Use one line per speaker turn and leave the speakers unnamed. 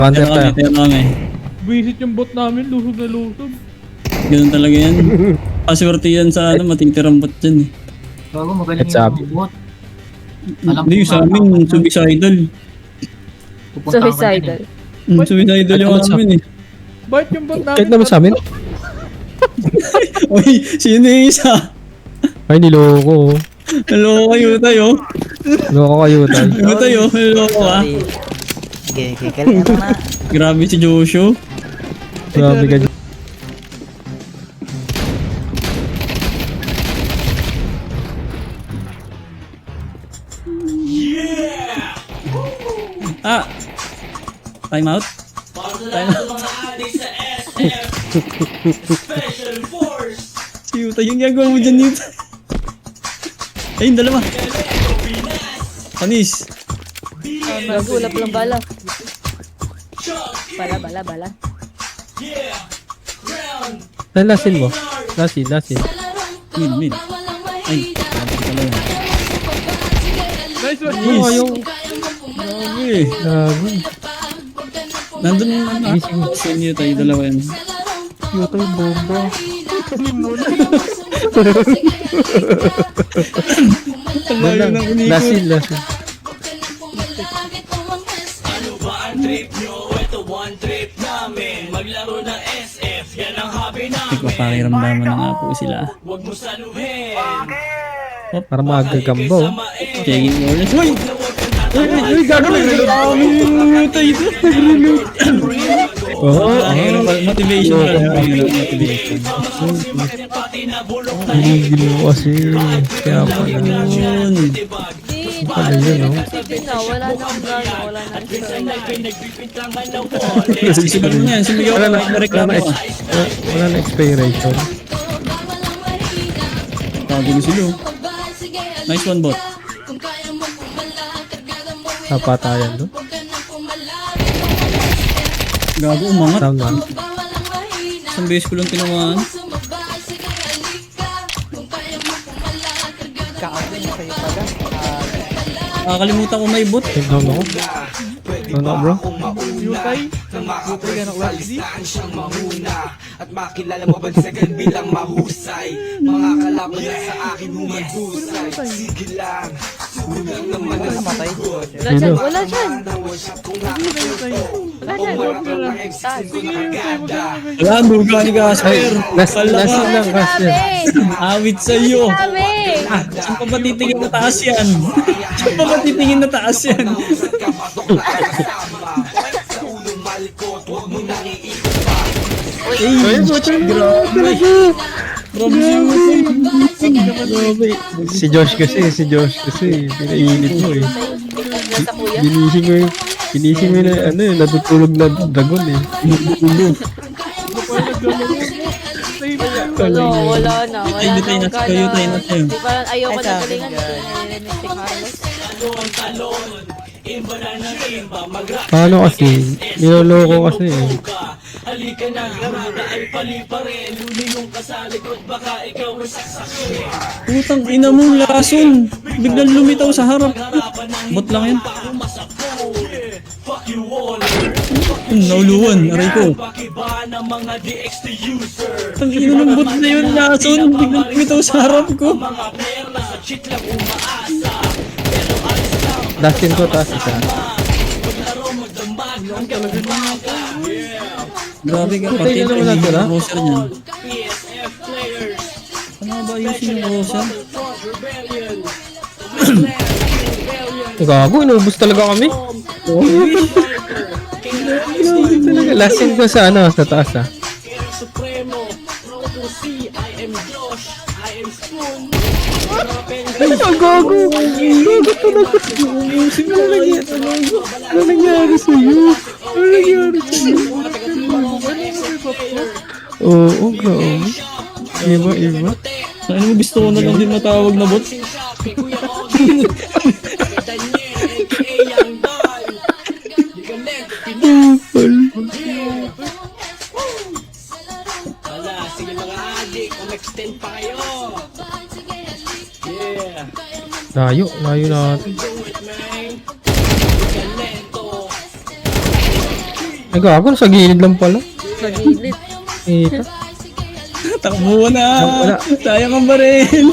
Counter tayo.
Tira kami.
Visit yung bot namin, lusog na lusog.
Ganun talaga yan. Paswerte yan sa ano, matitirang bot dyan eh.
Bago magaling
Let's up.
yung bot. Alam
Hindi,
ko
sa
na-
amin, suicidal.
Pupunta ako
Suicidal.
dyan
Suicidal yung
Kahit naman
amin eh.
Bakit yung bot namin?
Kahit naman sa amin.
Uy, sino yung isa?
Ay, niloko.
Hello kayo tayo.
Niloko kayo tayo.
Hello tayo. Hello ka.
Sige, kikalit na.
Grabe si Joshua.
Grabe ka.
Ah! Time out? Time out. Si Yuta, yung gagawa mo dyan, Yuta. Ayun, dalawa. Panis.
Gago, wala palang bala. Bala.
Saan lasin mo? Lasin.
Mid. Ay, grabe pala yun.
Nice one.
Nice.
yung...
Grabe.
Grabe.
Nandun yung ano. Saan Yuta, yung dalawa yan.
Yuta yung bomba.
Ang layo ng unikot.
Lasin.
Nagpapakiramdaman na nga po sila.
Para magagambo.
Checking orders. Uy! Uy, gagawin! Yuta ito.
Oo.
Motivation pala. Motivation.
Ang ginawa kasi. Kaya pala.
Yun.
Pala yun, no?
Sige na, wala nang gano, wala nang
Sisipan mo na yan. Sumigaw ka na reklamo ka.
Wala na expiration.
Tago na sila. Nice one, bot.
Napatayan doon.
Gago, umangat.
Tama.
Isang beses ko lang tinamaan. Nakakalimutan ko may bot.
Down ako. Down ako, bro.
Yutay ka ng class D.
At makilala mabansagan bilang mahusay. Mga kalaban na sa akin humahusay. Sige lang, sulang naman ang sagot.
Wala dyan, wala dyan. Taas.
Wala, buga ni Casper.
Lasin lang kasi.
Awit sa'yo.
Sabi!
Saan pa ba titingin na taas yan? Saan pa ba titingin na taas yan?
Sa ulong malikot, huwag mo nang iikot.
Ay, grabe. Grabe.
Si Josh kasi. Pinainit mo eh.
Nasa kuya.
Ginising mo na ano eh, natutulog na dragon eh.
Wala na.
Ay, tayo na sa'yo, tayo na sa'yo.
Di parang ayoko na galingan. Narinig si Carlos.
Paano kasi? Niloloko kasi eh.
Halika na, harada ay paliparin. Lumilong ka sa likod, baka ikaw ay sasakit.
Putang ina mo, lason. Biglang lumitaw sa harap. Bot lang yan.
Fuck you all.
Nauluan, aray ko.
Pakiba ng mga DXT user.
Ang ina ng bot na yun, lason. Biglang lumitaw sa harap ko.
Mga perla sa cheat lang umaasa.
Dustin ko taas isa.
Grabe ka,
Putay
pati
na
yung
naman natin, ha?
roser niyan.
PSF players.
Ano ba ayusin yung roser?
Gago, inubos talaga kami. Grabe talaga. Lasting ko sa ano, sa taas ah.
Supremo. Road to see. I am Josh. I am Spoon.
Ay, ang gago! Gago talaga! Ano nangyari sa'yo? Ano nangyari sa'yo? Oo, grabe. Iba.
Ano mo gusto ko na lang din matawag na bot?
Wala, sige mga adik, extend pa kayo. Yeah,
Layo natin.
do it man. Galento.
Ay, gago, sa gilid lang pala.
Sa gilid.
Ito.
Takbo na.
Wala.
Sayang ang baril.